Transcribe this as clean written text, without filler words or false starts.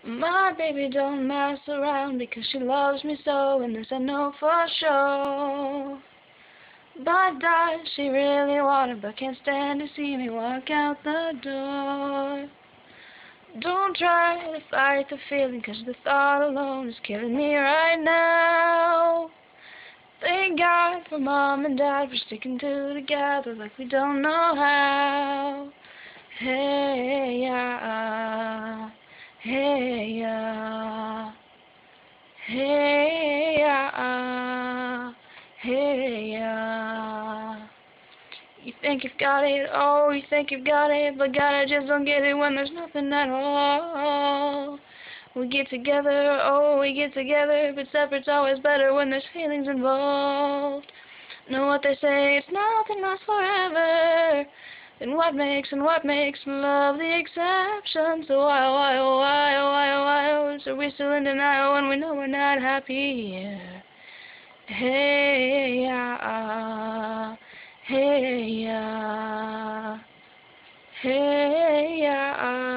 My baby don't mess around because she loves me so, and this I know for sure. But does she really want it, but can't stand to see me walk out the door? Don't try to fight the feeling, 'cause the thought alone is killing me right now. Thank God for Mom and Dad for sticking together like we don't know how. Hey, yeah, hey, yeah, hey, yeah, hey, yeah. You think you've got it, oh, you think you've got it, but God, I just don't get it when there's nothing at all. We get together, oh, we get together, but separate's always better when there's feelings involved. Know what they say, it's nothing lasts forever. Then what makes love the exception? So why, oh, why, oh, why, oh, why, oh, why, oh, so we're still in denial when we know we're not happy here. Hey, yeah, hey, yeah, hey, yeah.